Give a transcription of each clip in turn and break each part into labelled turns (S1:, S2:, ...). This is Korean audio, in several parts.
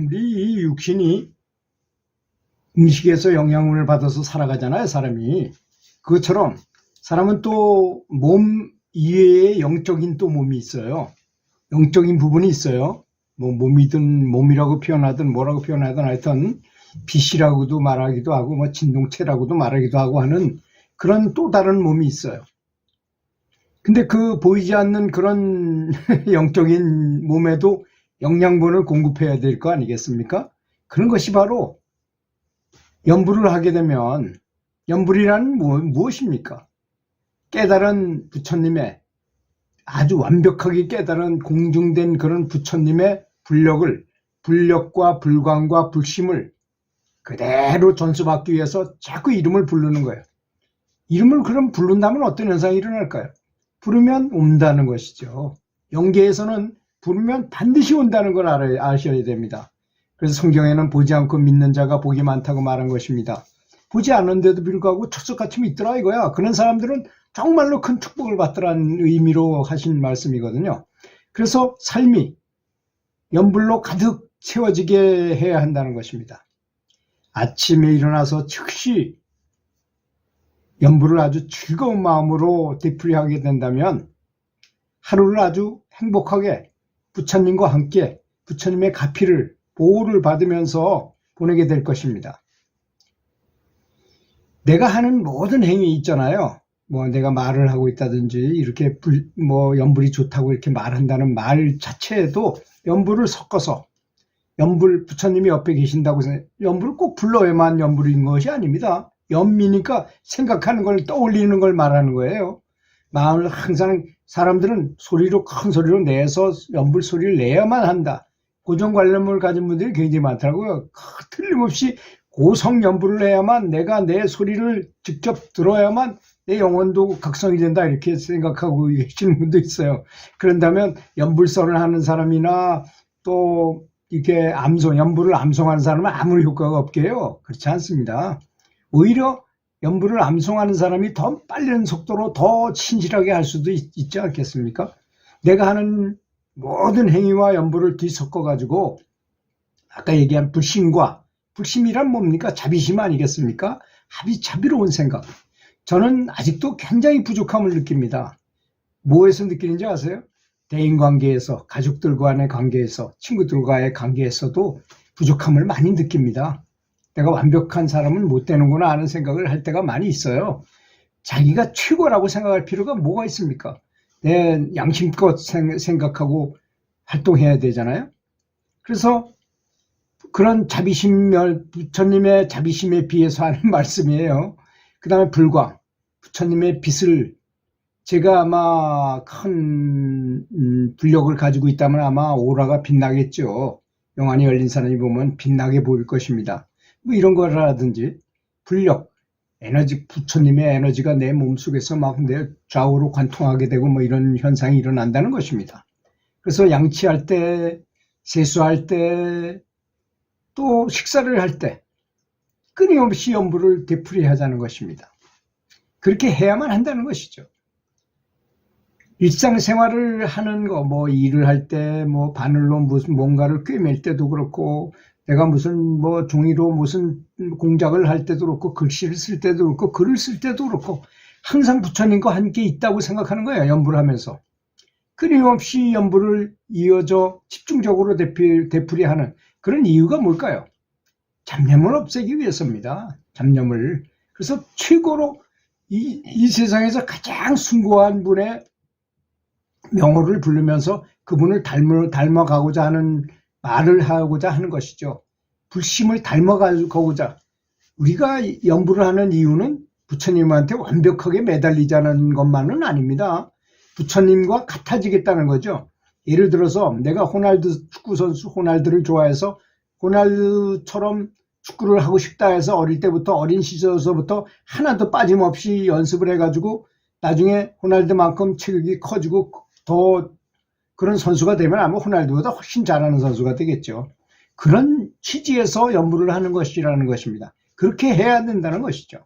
S1: 우리 이 육신이 음식에서 영양분을 받아서 살아가잖아요, 사람이. 그것처럼 사람은 또 몸 이외에 영적인 또 몸이 있어요. 영적인 부분이 있어요. 뭐 몸이든 몸이라고 표현하든 뭐라고 표현하든 하여튼 빛이라고도 말하기도 하고 뭐 진동체라고도 말하기도 하고 하는 그런 또 다른 몸이 있어요. 근데 그 보이지 않는 그런 영적인 몸에도 영양분을 공급해야 될 거 아니겠습니까? 그런 것이 바로 연불을 하게 되면, 연불이란 무엇입니까? 깨달은 부처님의, 아주 완벽하게 깨달은 공중된 그런 부처님의 불력과 불광과 불심을 그대로 전수받기 위해서 자꾸 이름을 부르는 거예요. 이름을 그럼 부른다면 어떤 현상이 일어날까요? 부르면 온다는 것이죠. 영계에서는 부르면 반드시 온다는 걸 아셔야 됩니다. 그래서 성경에는 보지 않고 믿는 자가 복이 많다고 말한 것입니다. 보지 않는데도 불구하고 척석같이 믿더라 이거야. 그런 사람들은 정말로 큰 축복을 받더라는 의미로 하신 말씀이거든요. 그래서 삶이 연불로 가득 채워지게 해야 한다는 것입니다. 아침에 일어나서 즉시 연불을 아주 즐거운 마음으로 되풀이하게 된다면 하루를 아주 행복하게 부처님과 함께 부처님의 가피를, 보호를 받으면서 보내게 될 것입니다. 내가 하는 모든 행위 있잖아요. 뭐 내가 말을 하고 있다든지 이렇게 연불이 좋다고 이렇게 말한다는 말 자체에도 연불을 섞어서, 연불, 부처님이 옆에 계신다고 연불을 꼭 불러야만 연불인 것이 아닙니다. 연미니까 생각하는 걸 떠올리는 걸 말하는 거예요. 마음을 항상 사람들은 소리로, 큰 소리로 내서 연불 소리를 내야만 한다. 고정관념을 가진 분들이 굉장히 많더라고요. 틀림없이 고성연불을 해야만, 내가 내 소리를 직접 들어야만 내 영혼도 각성이 된다, 이렇게 생각하고 계시는 분도 있어요. 그런다면 연불선을 하는 사람이나 또 이렇게 연불을 암송하는 사람은 아무리 효과가 없게 해요. 그렇지 않습니다. 오히려 연불을 암송하는 사람이 더 빠른 속도로 더 친실하게 할 수도 있지 않겠습니까? 내가 하는 모든 행위와 연불을 뒤섞어 가지고 아까 얘기한 불심이란 뭡니까? 자비심 아니겠습니까? 자비로운 생각. 저는 아직도 굉장히 부족함을 느낍니다. 뭐에서 느끼는지 아세요? 대인관계에서, 가족들과의 관계에서, 친구들과의 관계에서도 부족함을 많이 느낍니다. 내가 완벽한 사람은 못 되는구나 하는 생각을 할 때가 많이 있어요. 자기가 최고라고 생각할 필요가 뭐가 있습니까? 내 양심껏 생각하고 활동해야 되잖아요. 그래서 그런 자비심, 부처님의 자비심에 비해서 하는 말씀이에요. 그 다음에 불광, 부처님의 빛을, 제가 아마 큰 불력을 가지고 있다면 아마 오라가 빛나겠죠. 영안이 열린 사람이 보면 빛나게 보일 것입니다. 뭐 이런 거라든지 불력, 에너지, 부처님의 에너지가 내 몸속에서 막 내 좌우로 관통하게 되고 뭐 이런 현상이 일어난다는 것입니다. 그래서 양치할 때, 세수할 때, 또 식사를 할 때 끊임없이 연불을 되풀이하자는 것입니다. 그렇게 해야만 한다는 것이죠. 일상생활을 하는 거, 뭐 일을 할 때, 뭐 바늘로 무슨 뭔가를 꿰맬 때도 그렇고, 내가 무슨 뭐 종이로 무슨 공작을 할 때도 그렇고, 글씨를 쓸 때도 그렇고, 글을 쓸 때도 그렇고, 항상 부처님과 함께 있다고 생각하는 거예요. 연불을 하면서. 끊임없이 연불을 이어져 집중적으로 되풀이하는 그런 이유가 뭘까요? 잡념을 없애기 위해서입니다. 잡념을. 그래서 최고로 이 세상에서 가장 숭고한 분의 명호를 부르면서 그분을 닮아가고자 하는 말을 하고자 하는 것이죠. 불심을 닮아가고자. 우리가 연불을 하는 이유는 부처님한테 완벽하게 매달리자는 것만은 아닙니다. 부처님과 같아지겠다는 거죠. 예를 들어서 내가 호날두 축구선수 호날두를 좋아해서 호날두처럼 축구를 하고 싶다 해서 어릴 때부터, 어린 시절서부터 하나도 빠짐없이 연습을 해가지고 나중에 호날두만큼 체격이 커지고 더 그런 선수가 되면 아마 호날두보다 훨씬 잘하는 선수가 되겠죠. 그런 취지에서 연불을 하는 것이라는 것입니다. 그렇게 해야 된다는 것이죠.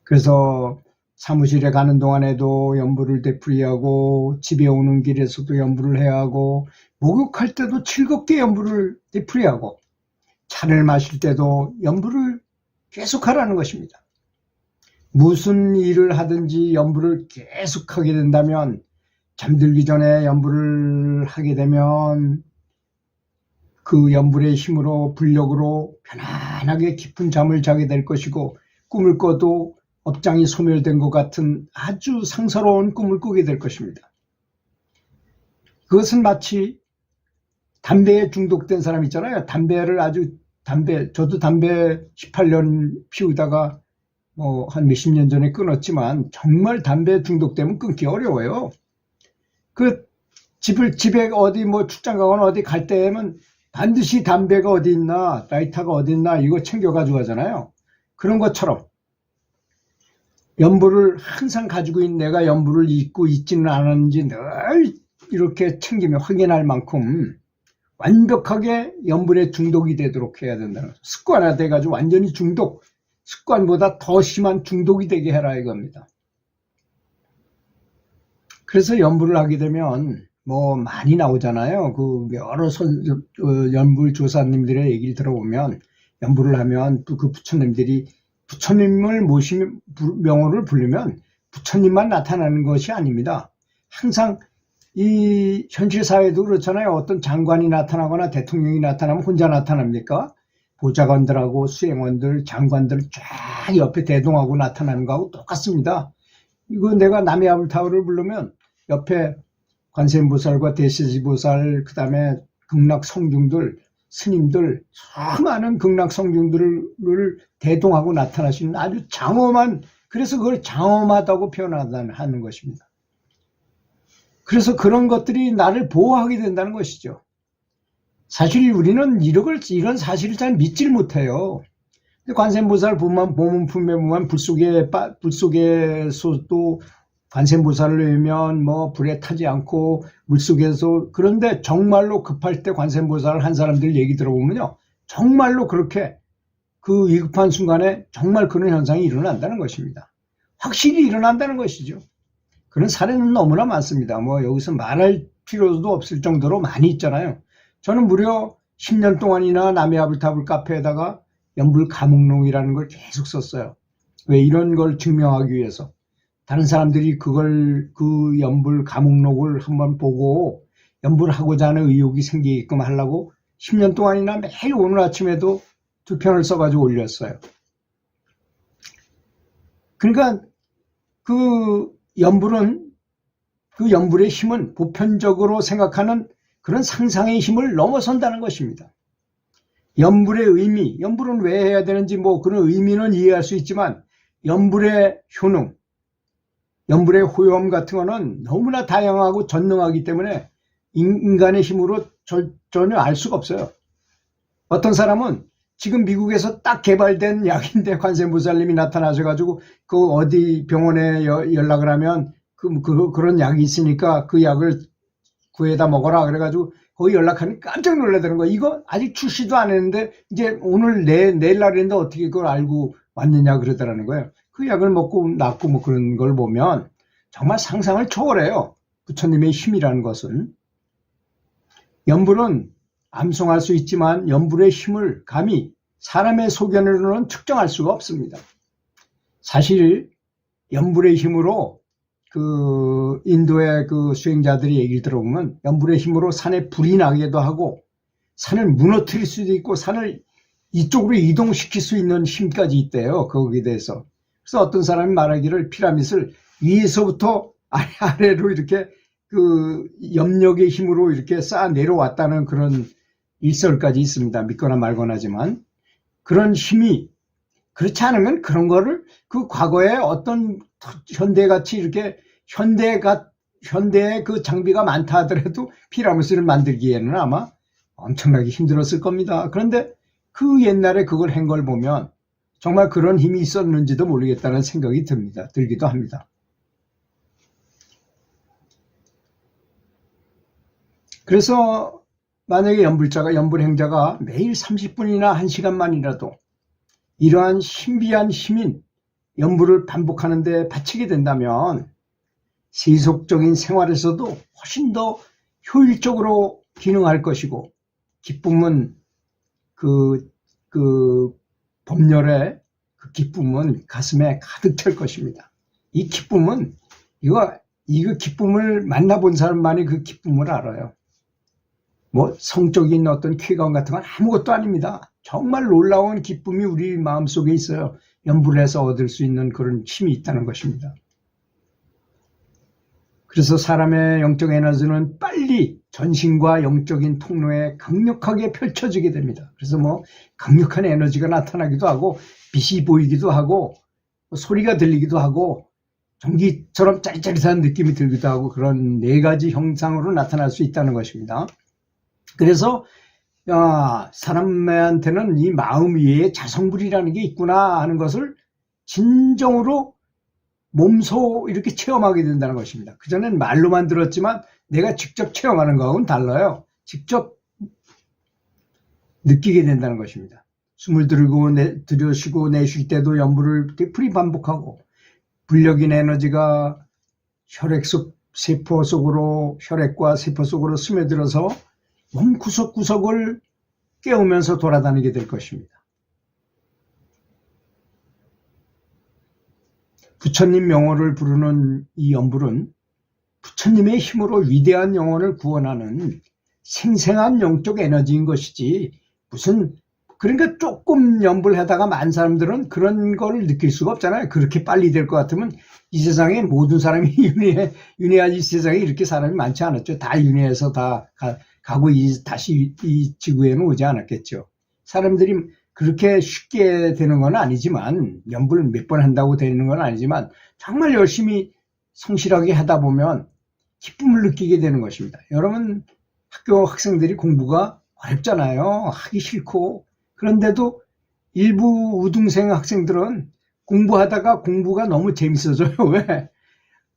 S1: 그래서 사무실에 가는 동안에도 연불을 되풀이하고 집에 오는 길에서도 연불을 해야 하고 목욕할 때도 즐겁게 연불을 되풀이하고 차를 마실 때도 연불을 계속하라는 것입니다. 무슨 일을 하든지 연불을 계속하게 된다면 잠들기 전에 연불을 하게 되면 그 연불의 힘으로 불력으로 편안하게 깊은 잠을 자게 될 것이고 꿈을 꿔도 업장이 소멸된 것 같은 아주 상서로운 꿈을 꾸게 될 것입니다. 그것은 마치 담배에 중독된 사람 있잖아요. 저도 담배 18년 피우다가 한 몇십 년 전에 끊었지만 정말 담배에 중독되면 끊기 어려워요. 집에 어디 출장 가거나 어디 갈 때면 반드시 담배가 어디 있나, 라이터가 어디 있나 이거 챙겨가지고 가잖아요. 그런 것처럼 연불을 항상 가지고 있는 내가 연불을 잊고 있지는 않았는지 늘 이렇게 챙기며 확인할 만큼 완벽하게 연불에 중독이 되도록 해야 된다는 거죠. 습관화돼가지고 완전히 습관보다 더 심한 중독이 되게 해라 이겁니다. 그래서 연불을 하게 되면 많이 나오잖아요. 여러 연불 조사님들의 얘기를 들어보면 연불을 하면 그 부처님들이 부처님을 모시면 명호를 부르면 부처님만 나타나는 것이 아닙니다. 항상 이 현실 사회도 그렇잖아요. 어떤 장관이 나타나거나 대통령이 나타나면 혼자 나타납니까? 보좌관들하고 수행원들, 장관들 쫙 옆에 대동하고 나타나는 거하고 똑같습니다. 이거 내가 남의 아불타불을 부르면 옆에 관세음보살과 대세지보살, 그 다음에 극락성중들, 스님들, 수많은 극락성중들을 대동하고 나타나시는 아주 장엄한, 그래서 그걸 장엄하다고 표현하는 것입니다. 그래서 그런 것들이 나를 보호하게 된다는 것이죠. 사실 우리는 이런 사실을 잘 믿질 못해요. 관세음보살 보면 품에 보면 불속에서도 관세음보살을 외우면 불에 타지 않고 물속에서, 그런데 정말로 급할 때 관세음보살을 한 사람들 얘기 들어보면요, 정말로 그렇게 그 위급한 순간에 정말 그런 현상이 일어난다는 것입니다. 확실히 일어난다는 것이죠. 그런 사례는 너무나 많습니다. 여기서 말할 필요도 없을 정도로 많이 있잖아요. 저는 무려 10년 동안이나 남해 아불타불 카페에다가 연불 감옥록이라는 걸 계속 썼어요. 왜? 이런 걸 증명하기 위해서. 다른 사람들이 그 연불 감옥록을 한번 보고 연불하고자 하는 의욕이 생기게끔 하려고 10년 동안이나 매일 오늘 아침에도 2편을 써가지고 올렸어요. 그러니까 그 연불의 힘은 보편적으로 생각하는 그런 상상의 힘을 넘어선다는 것입니다. 연불의 의미, 연불은 왜 해야 되는지 그런 의미는 이해할 수 있지만 연불의 효능, 연불의 호효험 같은 거는 너무나 다양하고 전능하기 때문에 인간의 힘으로 전혀 알 수가 없어요. 어떤 사람은 지금 미국에서 딱 개발된 약인데 관세음보살님이 나타나셔가지고 그 어디 병원에 연락을 하면 그런 약이 있으니까 그 약을 구해다 먹어라 그래가지고 거기 연락하니 깜짝 놀라더라는 거예요. 이거 아직 출시도 안 했는데 이제 오늘 내일 날인데 어떻게 그걸 알고 왔느냐 그러더라는 거예요. 그 약을 먹고 낫고 그런 걸 보면 정말 상상을 초월해요. 부처님의 힘이라는 것은. 연불은 암송할 수 있지만 연불의 힘을 감히 사람의 소견으로는 측정할 수가 없습니다. 사실 연불의 힘으로 인도의 수행자들이 얘기를 들어보면 연불의 힘으로 산에 불이 나기도 하고 산을 무너뜨릴 수도 있고 산을 이쪽으로 이동시킬 수 있는 힘까지 있대요. 거기에 대해서. 그래서 어떤 사람이 말하기를 피라밋을 위에서부터 아래로 이렇게 염력의 힘으로 이렇게 쌓아 내려왔다는 그런 일설까지 있습니다. 믿거나 말거나지만. 그런 힘이, 그렇지 않으면 그런 거를 과거에 어떤 현대같이 이렇게 현대의 그 장비가 많다 하더라도 피라미드를 만들기에는 아마 엄청나게 힘들었을 겁니다. 그런데 그 옛날에 그걸 한 걸 보면 정말 그런 힘이 있었는지도 모르겠다는 생각이 들기도 합니다. 그래서 만약에 연불행자가 매일 30분이나 1시간만이라도 이러한 신비한 힘인 연불을 반복하는데 바치게 된다면 세속적인 생활에서도 훨씬 더 효율적으로 기능할 것이고, 기쁨은 법렬의 그 기쁨은 가슴에 가득 찰 것입니다. 이 기쁨은 이거 기쁨을 만나본 사람만이 그 기쁨을 알아요. 뭐 성적인 어떤 쾌감 같은 건 아무것도 아닙니다. 정말 놀라운 기쁨이 우리 마음속에 있어요. 연불에서 얻을 수 있는 그런 힘이 있다는 것입니다. 그래서 사람의 영적 에너지는 빨리 전신과 영적인 통로에 강력하게 펼쳐지게 됩니다. 그래서 뭐 강력한 에너지가 나타나기도 하고, 빛이 보이기도 하고, 소리가 들리기도 하고, 전기처럼 짜릿짜릿한 느낌이 들기도 하고, 그런 4가지 형상으로 나타날 수 있다는 것입니다. 그래서 사람한테는 이 마음 위에 자성불이라는 게 있구나 하는 것을 진정으로 몸소 이렇게 체험하게 된다는 것입니다. 그전엔 말로만 들었지만 내가 직접 체험하는 거하고는 달라요. 직접 느끼게 된다는 것입니다. 숨을 들여쉬고 내쉴 때도 연불을 되풀이 반복하고, 불력인 에너지가 혈액과 세포 속으로 스며들어서 몸 구석구석을 깨우면서 돌아다니게 될 것입니다. 부처님 명호를 부르는 이 연불은 부처님의 힘으로 위대한 영혼을 구원하는 생생한 영적 에너지인 것이지, 그러니까 조금 연불하다가 만 사람들은 그런 걸 느낄 수가 없잖아요. 그렇게 빨리 될 것 같으면 이 세상에 모든 사람이 윤회한 이 세상에 이렇게 사람이 많지 않았죠. 다 윤회해서 다 가고 다시 이 지구에는 오지 않았겠죠. 사람들이 그렇게 쉽게 되는 건 아니지만, 연불 몇 번 한다고 되는 건 아니지만, 정말 열심히 성실하게 하다 보면 기쁨을 느끼게 되는 것입니다. 여러분, 학교 학생들이 공부가 어렵잖아요. 하기 싫고. 그런데도 일부 우등생 학생들은 공부하다가 공부가 너무 재밌어져요. 왜?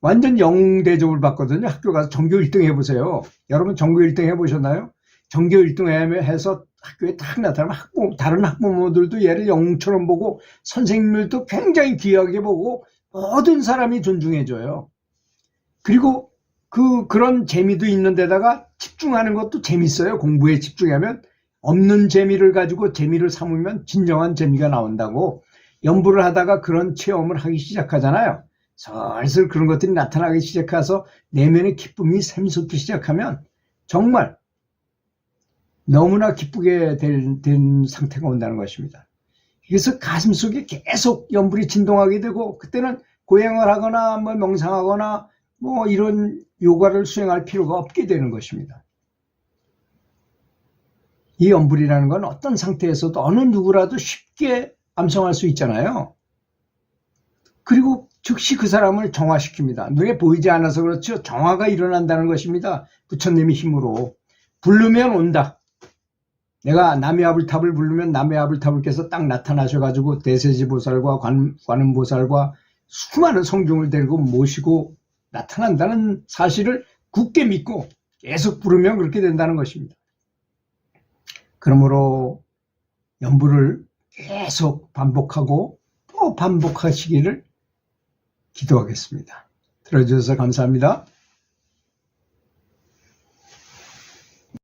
S1: 완전 영대접을 받거든요. 학교 가서 전교 1등 해보세요. 여러분 전교 1등 해보셨나요? 전교 1등 해서 학교에 딱 나타나면 다른 학부모들도 얘를 영웅처럼 보고, 선생님들도 굉장히 귀하게 보고, 모든 사람이 존중해줘요. 그리고 그런 재미도 있는 데다가 집중하는 것도 재밌어요. 공부에 집중하면. 없는 재미를 가지고 재미를 삼으면 진정한 재미가 나온다고, 연불을 하다가 그런 체험을 하기 시작하잖아요. 슬슬 그런 것들이 나타나기 시작해서 내면의 기쁨이 샘솟기 시작하면 정말 너무나 기쁘게 된 상태가 온다는 것입니다. 그래서 가슴속에 계속 연불이 진동하게 되고, 그때는 고행을 하거나 뭐 명상하거나 뭐 이런 요가를 수행할 필요가 없게 되는 것입니다. 이 연불이라는 건 어떤 상태에서도 어느 누구라도 쉽게 암송할 수 있잖아요. 그리고 즉시 그 사람을 정화시킵니다. 눈에 보이지 않아서 그렇죠. 정화가 일어난다는 것입니다. 부처님의 힘으로. 부르면 온다. 내가 남해아불탑을 부르면 남해아불탑을께서 딱 나타나셔가지고 대세지보살과 관음보살과 수많은 성중을 데리고 모시고 나타난다는 사실을 굳게 믿고 계속 부르면 그렇게 된다는 것입니다. 그러므로 연불을 계속 반복하고 또 반복하시기를 기도하겠습니다. 들어주셔서 감사합니다.